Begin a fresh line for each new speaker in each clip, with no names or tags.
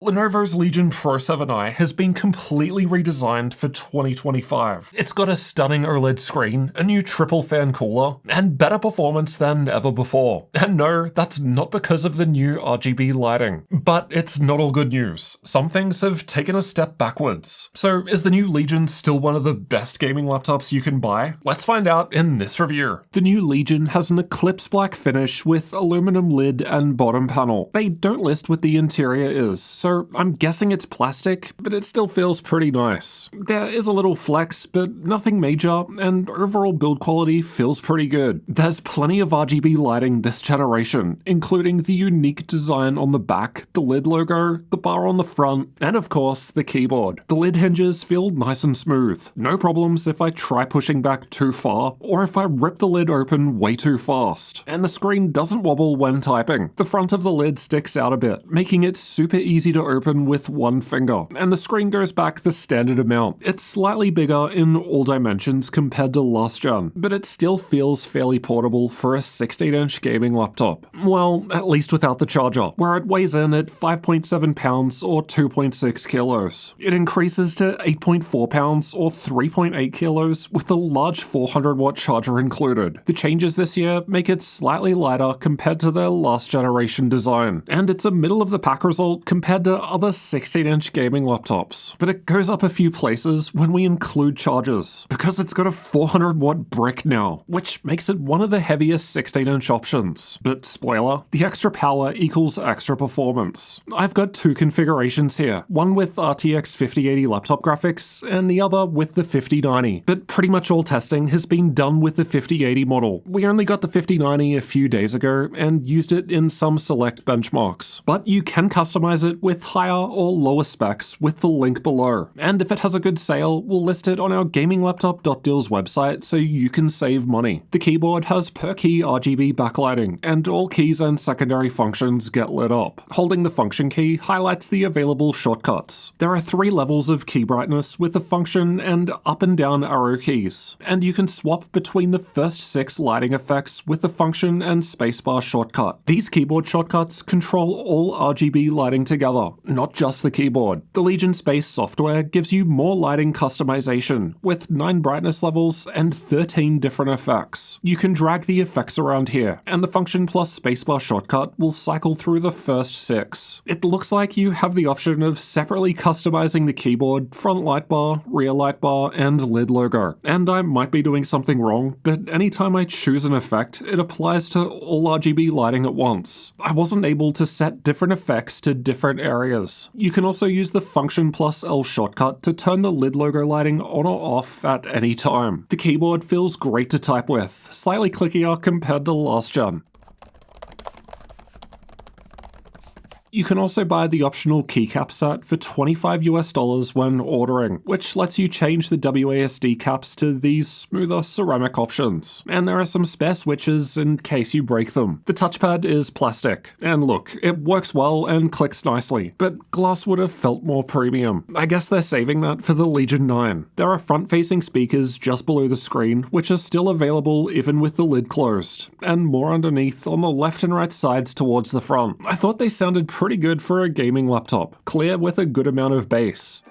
Lenovo's Legion Pro 7i has been completely redesigned for 2025. It's got a stunning OLED screen, a new triple fan cooler, and better performance than ever before. And no, that's not because of the new RGB lighting. But it's not all good news. Some things have taken a step backwards. So is the new Legion still one of the best gaming laptops you can buy? Let's find out in this review. The new Legion has an eclipse black finish with aluminum lid and bottom panel. They don't list what the interior is, so I'm guessing it's plastic, but it still feels pretty nice. There is a little flex, but nothing major, and overall build quality feels pretty good. There's plenty of RGB lighting this generation, including the unique design on the back, the lid logo, the bar on the front, and of course, the keyboard. The lid hinges feel nice and smooth. No problems if I try pushing back too far, or if I rip the lid open way too fast. And the screen doesn't wobble when typing. The front of the lid sticks out a bit, making it super easy to open with one finger, and the screen goes back the standard amount. It's slightly bigger in all dimensions compared to last gen, but it still feels fairly portable for a 16-inch gaming laptop. Well, at least without the charger, where it weighs in at 5.7 pounds or 2.6 kilos. It increases to 8.4 pounds or 3.8 kilos with a large 400-watt charger included. The changes this year make it slightly lighter compared to their last generation design, and it's a middle-of-the-pack result compared to other 16-inch gaming laptops. But it goes up a few places when we include chargers, because it's got a 400-watt brick now, which makes it one of the heaviest 16-inch options. But spoiler, the extra power equals extra performance. I've got two configurations here, one with RTX 5080 laptop graphics, and the other with the 5090. But pretty much all testing has been done with the 5080 model. We only got the 5090 a few days ago and used it in some select benchmarks. But you can customize it with higher or lower specs with the link below. And if it has a good sale, we'll list it on our gaminglaptop.deals website so you can save money. The keyboard has per key RGB backlighting, and all keys and secondary functions get lit up. Holding the function key highlights the available shortcuts. There are 3 levels of key brightness with the function and up and down arrow keys, and you can swap between the first 6 lighting effects with the function and spacebar shortcut. These keyboard shortcuts control all RGB lighting together, not just the keyboard. The Legion Space software gives you more lighting customization, with 9 brightness levels and 13 different effects. You can drag the effects around here, and the function plus spacebar shortcut will cycle through the first 6. It looks like you have the option of separately customizing the keyboard, front light bar, rear light bar, and lid logo. And I might be doing something wrong, but anytime I choose an effect, it applies to all RGB lighting at once. I wasn't able to set different effects to different areas. You can also use the function plus L shortcut to turn the lid logo lighting on or off at any time. The keyboard feels great to type with, slightly clickier compared to last gen. You can also buy the optional keycap set for $25 when ordering, which lets you change the WASD caps to these smoother ceramic options. And there are some spare switches in case you break them. The touchpad is plastic, and look, it works well and clicks nicely, but glass would have felt more premium. I guess they're saving that for the Legion 9. There are front-facing speakers just below the screen, which are still available even with the lid closed, and more underneath on the left and right sides towards the front. I thought they sounded pretty good for a gaming laptop, clear with a good amount of bass.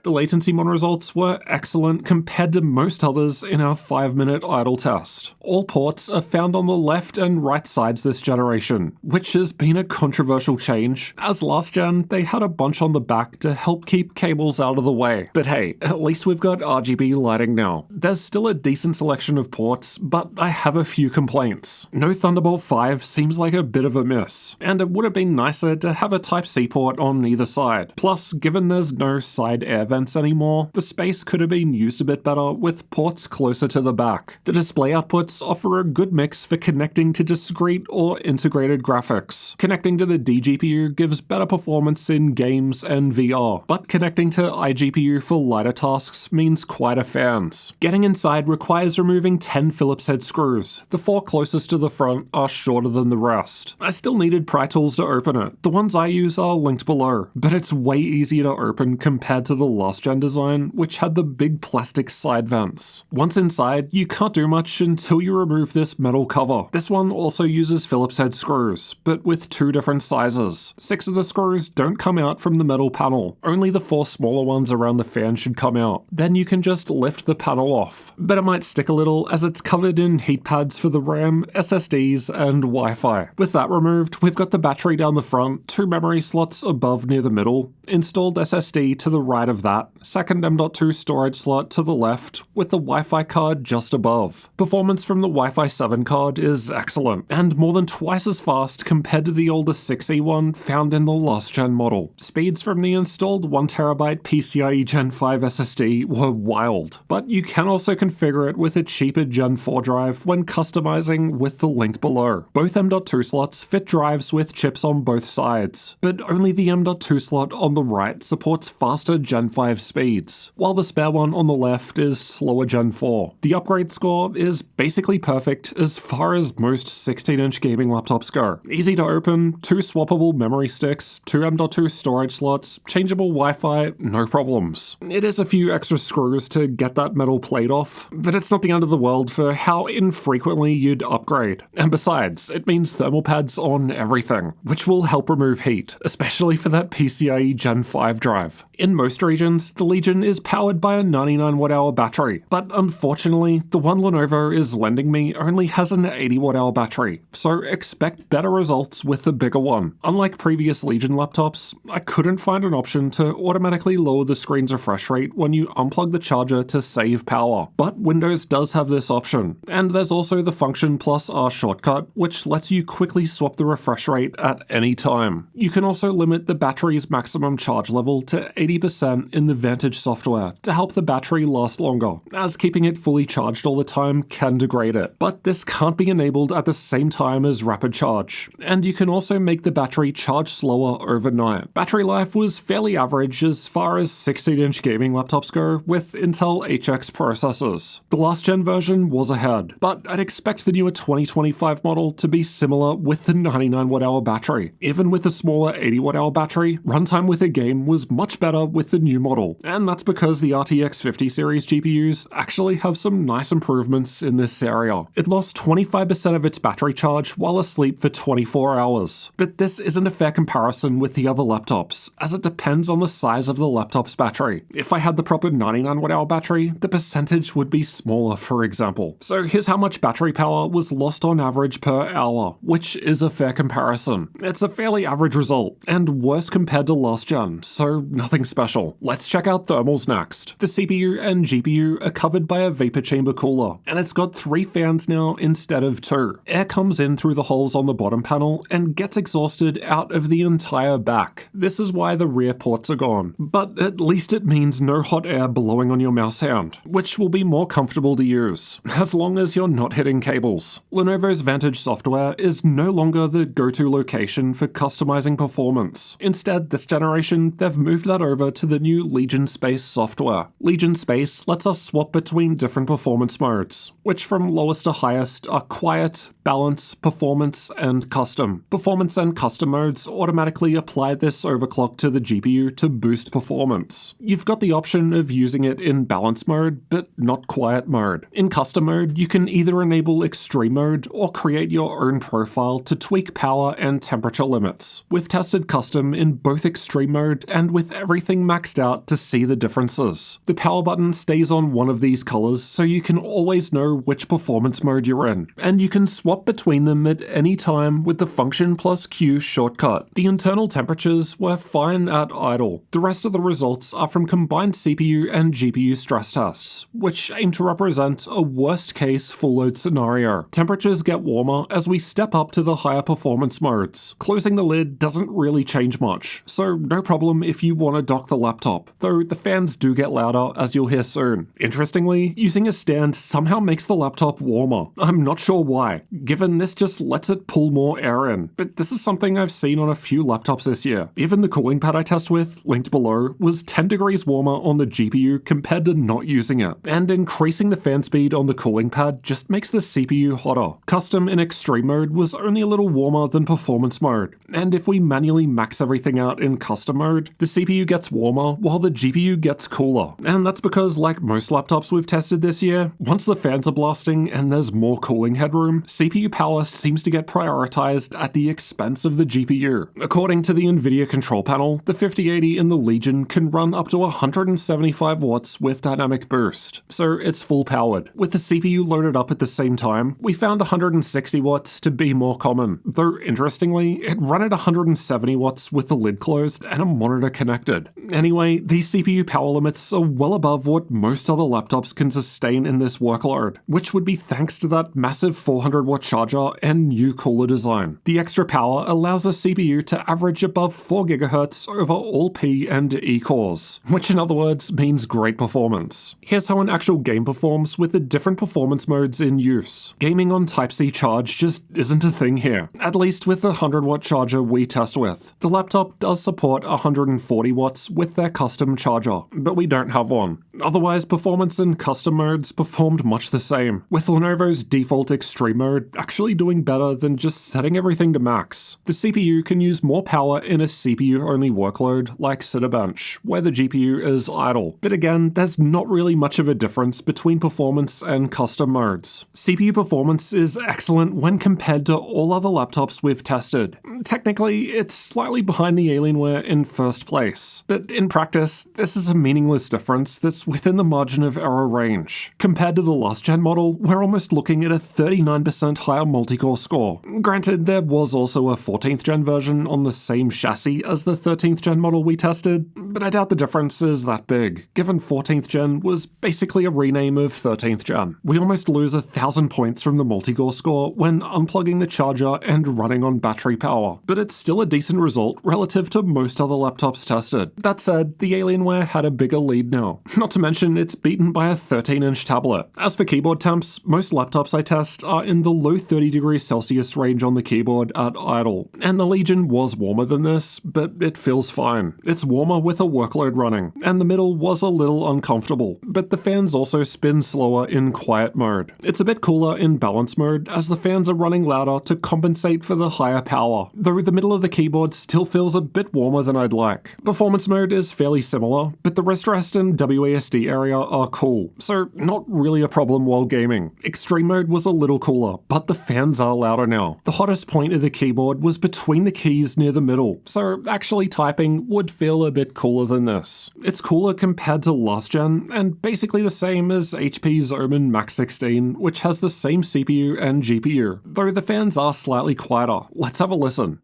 The Latencymon results were excellent compared to most others in our 5-minute idle test. All ports are found on the left and right sides this generation, which has been a controversial change, as last gen they had a bunch on the back to help keep cables out of the way. But hey, at least we've got RGB lighting now. There's still a decent selection of ports, but I have a few complaints. No Thunderbolt 5 seems like a bit of a miss, and it would have been nicer to have a Type-C port on either side. Plus, given there's no side air vents anymore, the space could have been used a bit better with ports closer to the back. The display outputs offer a good mix for connecting to discrete or integrated graphics. Connecting to the DGPU gives better performance in games and VR, but connecting to iGPU for lighter tasks means quieter fans. Getting inside requires removing 10 Phillips head screws. The 4 closest to the front are shorter than the rest. I still needed pry tools to open it. The ones I use are linked below, but it's way easier to open compared to the last gen design, which had the big plastic side vents. Once inside, you can't do much until you remove this metal cover. This one also uses Phillips head screws, but with 2 different sizes. 6 of the screws don't come out from the metal panel. Only the 4 smaller ones around the fan should come out. Then you can just lift the panel off. But it might stick a little as it's covered in heat pads for the RAM, SSDs, and Wi-Fi. With that removed, we've got the battery down the front, 2 memory slots above near the middle, installed SSD to the right of that, second M.2 storage slot to the left, with the Wi-Fi card just above. Performance from the Wi-Fi 7 card is excellent, and more than twice as fast compared to the older 6E one found in the last gen model. Speeds from the installed 1TB PCIe Gen 5 SSD were wild, but you can also configure it with a cheaper Gen 4 drive when customizing with the link below. Both M.2 slots fit drives with chips on both sides, but only the M.2 slot on the right supports faster Gen 5 speeds, while the spare one on the left is slower Gen 4. The upgrade score is basically perfect as far as most 16-inch gaming laptops go. Easy to open, 2 swappable memory sticks, 2 M.2 storage slots, changeable Wi-Fi, no problems. It is a few extra screws to get that metal plate off, but it's not the end of the world for how infrequently you'd upgrade. And besides, it means thermal pads on everything, which will help remove heat, especially for that PCIe Gen 5 drive. In most regions, the Legion is powered by a 99 Wh battery, but unfortunately, the one Lenovo is lending me only has an 80 Wh battery, so expect better results with the bigger one. Unlike previous Legion laptops, I couldn't find an option to automatically lower the screen's refresh rate when you unplug the charger to save power, but Windows does have this option. And there's also the Function plus R shortcut, which lets you quickly swap the refresh rate at any time. You can also limit the battery's maximum charge level to 80% in the Vantage software to help the battery last longer, as keeping it fully charged all the time can degrade it. But this can't be enabled at the same time as rapid charge, and you can also make the battery charge slower overnight. Battery life was fairly average as far as 16-inch gaming laptops go with Intel HX processors. The last gen version was ahead, but I'd expect the newer 2025 model to be similar with the 99 Wh battery. Even with the smaller 80 Wh battery, runtime with a game was much better with the new model, and that's because the RTX 50 series GPUs actually have some nice improvements in this area. It lost 25% of its battery charge while asleep for 24 hours, but this isn't a fair comparison with the other laptops, as it depends on the size of the laptop's battery. If I had the proper 99 Wh battery, the percentage would be smaller, for example. So here's how much battery power was lost on average per hour, which is a fair comparison. It's a fairly average result, and worse compared to last gen, so nothing special. Let's check out thermals next. The CPU and GPU are covered by a vapor chamber cooler, and it's got 3 fans now instead of 2. Air comes in through the holes on the bottom panel and gets exhausted out of the entire back. This is why the rear ports are gone, but at least it means no hot air blowing on your mouse hand, which will be more comfortable to use, as long as you're not hitting cables. Lenovo's Vantage software is no longer the go-to location for customizing performance. Instead, this generation, they've moved that over to the new Legion Space software. Legion Space lets us swap between different performance modes, which from lowest to highest are quiet, balance, performance, and custom. Performance and custom modes automatically apply this overclock to the GPU to boost performance. You've got the option of using it in balance mode, but not quiet mode. In custom mode, you can either enable extreme mode or create your own profile to tweak power and temperature limits. We've tested custom in both extreme mode and with everything maxed out to see the differences. The power button stays on one of these colors so you can always know which performance mode you're in, and you can swap between them at any time with the Function plus Q shortcut. The internal temperatures were fine at idle. The rest of the results are from combined CPU and GPU stress tests, which aim to represent a worst-case full-load scenario. Temperatures get warmer as we step up to the higher performance modes. Closing the lid doesn't really change much, so no problem if you want to dock the laptop, though the fans do get louder as you'll hear soon. Interestingly, using a stand somehow makes the laptop warmer. I'm not sure why, given this just lets it pull more air in, but this is something I've seen on a few laptops this year. Even the cooling pad I test with, linked below, was 10 degrees warmer on the GPU compared to not using it, and increasing the fan speed on the cooling pad just makes the CPU hotter. Custom in extreme mode was only a little warmer than performance mode, and if we manually max everything out in custom custom mode, the CPU gets warmer while the GPU gets cooler. And that's because, like most laptops we've tested this year, once the fans are blasting and there's more cooling headroom, CPU power seems to get prioritized at the expense of the GPU. According to the NVIDIA control panel, the 5080 in the Legion can run up to 175 watts with dynamic boost, so it's full powered. With the CPU loaded up at the same time, we found 160 watts to be more common, though interestingly, it ran at 170 watts with the lid closed and a monitor connected. Anyway, these CPU power limits are well above what most other laptops can sustain in this workload, which would be thanks to that massive 400 watt charger and new cooler design. The extra power allows the CPU to average above 4 GHz over all P and E cores, which in other words means great performance. Here's how an actual game performs with the different performance modes in use. Gaming on Type-C charge just isn't a thing here, at least with the 100 watt charger we test with. The laptop does support 140 watts with their custom charger, but we don't have one. Otherwise, performance in custom modes performed much the same, with Lenovo's default extreme mode actually doing better than just setting everything to max. The CPU can use more power in a CPU-only workload like Cinebench, where the GPU is idle. But again, there's not really much of a difference between performance and custom modes. CPU performance is excellent when compared to all other laptops we've tested. Technically, it's slightly behind the Alienware in first place, but in practice, this is a meaningless difference that's within the margin of error range. Compared to the last gen model, we're almost looking at a 39% higher multi-core score. Granted, there was also a 14th gen version on the same chassis as the 13th gen model we tested, but I doubt the difference is that big, given 14th gen was basically a rename of 13th gen. We almost lose 1,000 points from the multi-core score when unplugging the charger and running on battery power, but it's still a decent result relative to most other laptops tested. That said, the Alienware had a bigger lead now. Not to mention, it's beaten by a 13-inch tablet. As for keyboard temps, most laptops I test are in the low 30 degrees Celsius range on the keyboard at idle, and the Legion was warmer than this, but it feels fine. It's warmer with a workload running, and the middle was a little uncomfortable, but the fans also spin slower in quiet mode. It's a bit cooler in balance mode as the fans are running louder to compensate for the higher power, though the middle of the keyboard still feels a bit warmer than I'd like. Performance mode is fairly similar, but the wrist rest and WASD area are cool, so not really a problem while gaming. Extreme mode was a little cooler, but the fans are louder now. The hottest point of the keyboard was between the keys near the middle, so actually typing would feel a bit cooler than this. It's cooler compared to last gen, and basically the same as HP's Omen Max 16, which has the same CPU and GPU, though the fans are slightly quieter. Let's have a listen.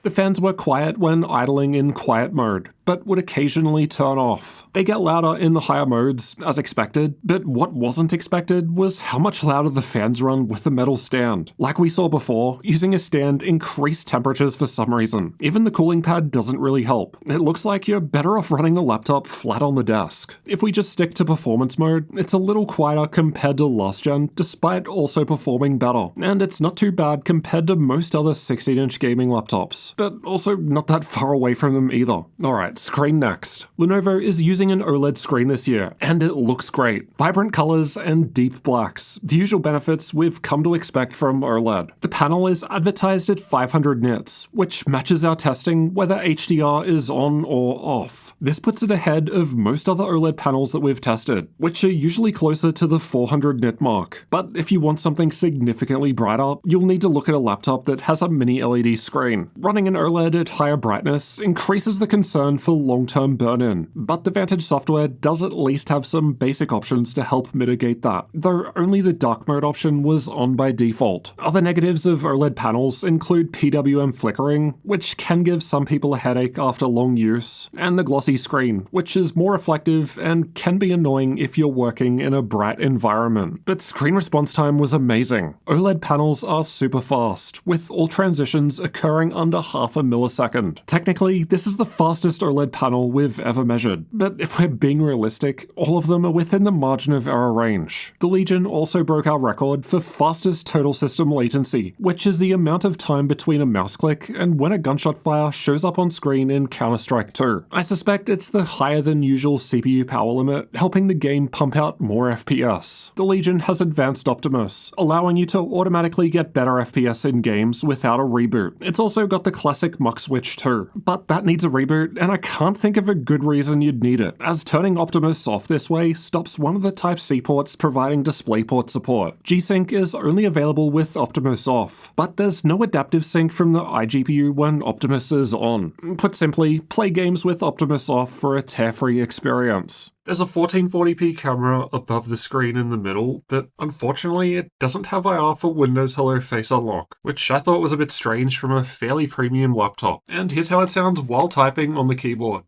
The fans were quiet when idling in quiet mode, but would occasionally turn off. They get louder in the higher modes, as expected, but what wasn't expected was how much louder the fans run with the metal stand. Like we saw before, using a stand increased temperatures for some reason. Even the cooling pad doesn't really help. It looks like you're better off running the laptop flat on the desk. If we just stick to performance mode, it's a little quieter compared to last gen, despite also performing better. And it's not too bad compared to most other 16-inch gaming laptops, but also not that far away from them either. Alright, screen next. Lenovo is using an OLED screen this year, and it looks great. Vibrant colors and deep blacks, the usual benefits we've come to expect from OLED. The panel is advertised at 500 nits, which matches our testing whether HDR is on or off. This puts it ahead of most other OLED panels that we've tested, which are usually closer to the 400 nit mark. But if you want something significantly brighter, you'll need to look at a laptop that has a mini LED screen. Running an OLED at higher brightness increases the concern for for long-term burn-in, but the Vantage software does at least have some basic options to help mitigate that, though only the dark mode option was on by default. Other negatives of OLED panels include PWM flickering, which can give some people a headache after long use, and the glossy screen, which is more reflective and can be annoying if you're working in a bright environment. But screen response time was amazing. OLED panels are super fast, with all transitions occurring under half a millisecond. Technically, this is the fastest OLED panel we've ever measured, but if we're being realistic, all of them are within the margin of error range. The Legion also broke our record for fastest total system latency, which is the amount of time between a mouse click and when a gunshot fire shows up on screen in Counter-Strike 2. I suspect it's the higher than usual CPU power limit, helping the game pump out more FPS. The Legion has advanced Optimus, allowing you to automatically get better FPS in games without a reboot. It's also got the classic muck switch too, but that needs a reboot, and I can't think of a good reason you'd need it, as turning Optimus off this way stops one of the Type-C ports providing DisplayPort support. G-Sync is only available with Optimus off, but there's no adaptive sync from the iGPU when Optimus is on. Put simply, play games with Optimus off for a tear-free experience. There's a 1440p camera above the screen in the middle, but unfortunately it doesn't have IR for Windows Hello Face Unlock, which I thought was a bit strange from a fairly premium laptop. And here's how it sounds while typing on the keyboard.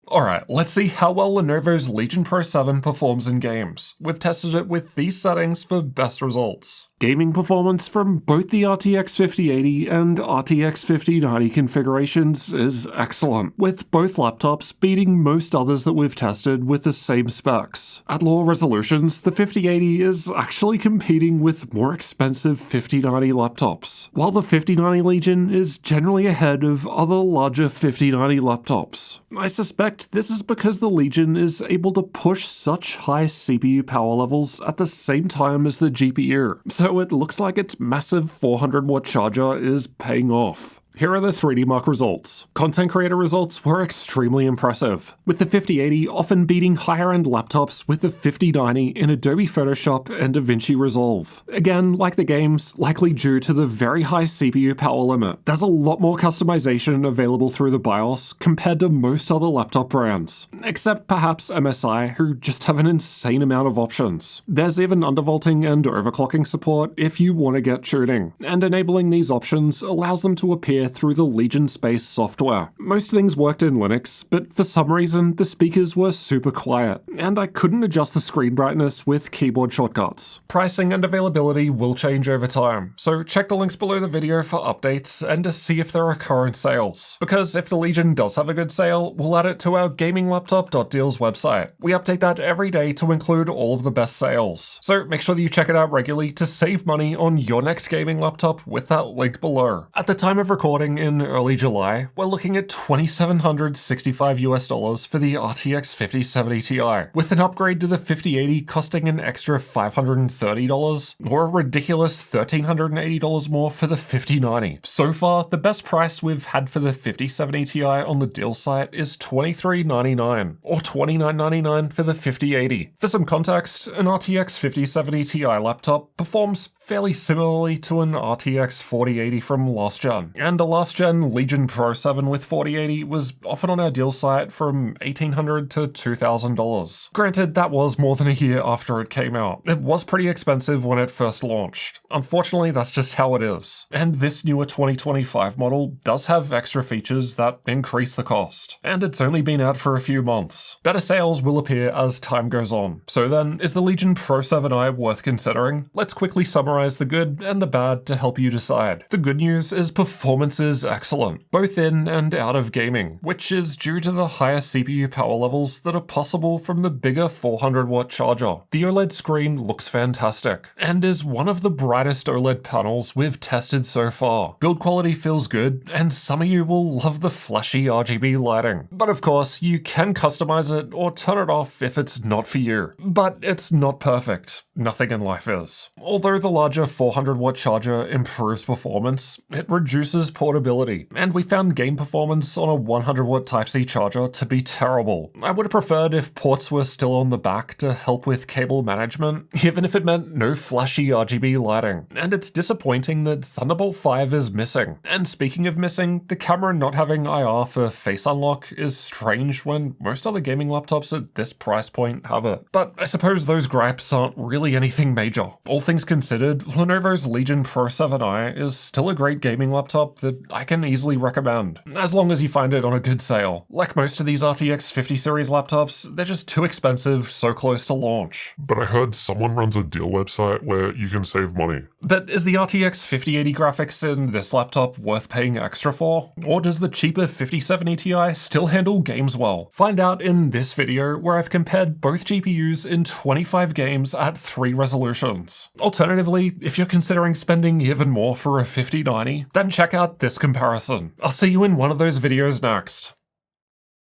Alright, let's see how well Lenovo's Legion Pro 7 performs in games. We've tested it with these settings for best results. Gaming performance from both the RTX 5080 and RTX 5090 configurations is excellent, with both laptops beating most others that we've tested with the same specs. At lower resolutions, the 5080 is actually competing with more expensive 5090 laptops, while the 5090 Legion is generally ahead of other larger 5090 laptops. I suspect this is because the Legion is able to push such high CPU power levels at the same time as the GPU, so it looks like its massive 400-watt charger is paying off. Here are the 3D Mark results. Content creator results were extremely impressive, with the 5080 often beating higher-end laptops with the 5090 in Adobe Photoshop and DaVinci Resolve. Again, like the games, likely due to the very high CPU power limit. There's a lot more customization available through the BIOS compared to most other laptop brands, except perhaps MSI, who just have an insane amount of options. There's even undervolting and overclocking support if you want to get tuning, and enabling these options allows them to appear through the Legion Space software. Most things worked in Linux, but for some reason the speakers were super quiet, and I couldn't adjust the screen brightness with keyboard shortcuts. Pricing and availability will change over time, so check the links below the video for updates and to see if there are current sales. Because if the Legion does have a good sale, we'll add it to our gaminglaptop.deals website. We update that every day to include all of the best sales, so make sure that you check it out regularly to save money on your next gaming laptop with that link below. At the time of recording in early July, we're looking at $2,765 US for the RTX 5070 Ti, with an upgrade to the 5080 costing an extra $530, or a ridiculous $1,380 more for the 5090. So far, the best price we've had for the 5070 Ti on the deal site is $23.99, or $29.99 for the 5080. For some context, an RTX 5070 Ti laptop performs fairly similarly to an RTX 4080 from last gen, and a last gen Legion Pro 7 with 4080 was offered on our deal site from $1,800 to $2,000. Granted, that was more than a year after it came out. It was pretty expensive when it first launched. Unfortunately, that's just how it is. And this newer 2025 model does have extra features that increase the cost. And it's only been out for a few months. Better sales will appear as time goes on. So then, is the Legion Pro 7i worth considering? Let's quickly summarize the good and the bad to help you decide. The good news is performance is excellent, both in and out of gaming, which is due to the higher CPU power levels that are possible from the bigger 400-watt charger. The OLED screen looks fantastic, and is one of the brightest OLED panels we've tested so far. Build quality feels good, and some of you will love the flashy RGB lighting. But of course, you can customize it or turn it off if it's not for you. But it's not perfect. nothing in life is. Although the larger 400-watt charger improves performance, it reduces portability, and we found game performance on a 100-watt Type-C charger to be terrible. I would have preferred if ports were still on the back to help with cable management, even if it meant no flashy RGB lighting. And it's disappointing that Thunderbolt 5 is missing. And speaking of missing, the camera not having IR for face unlock is strange when most other gaming laptops at this price point have it. But I suppose those gripes aren't really anything major. All things considered, Lenovo's Legion Pro 7i is still a great gaming laptop that I can easily recommend, as long as you find it on a good sale. Like most of these RTX 50 series laptops, they're just too expensive so close to launch.
But I heard someone runs a deal website where you can save money.
But is the RTX 5080 graphics in this laptop worth paying extra for? Or does the cheaper 5070 Ti still handle games well? Find out in this video where I've compared both GPUs in 25 games at 3 resolutions. Alternatively, if you're considering spending even more for a 5090, then check out this comparison. I'll see you in one of those videos next.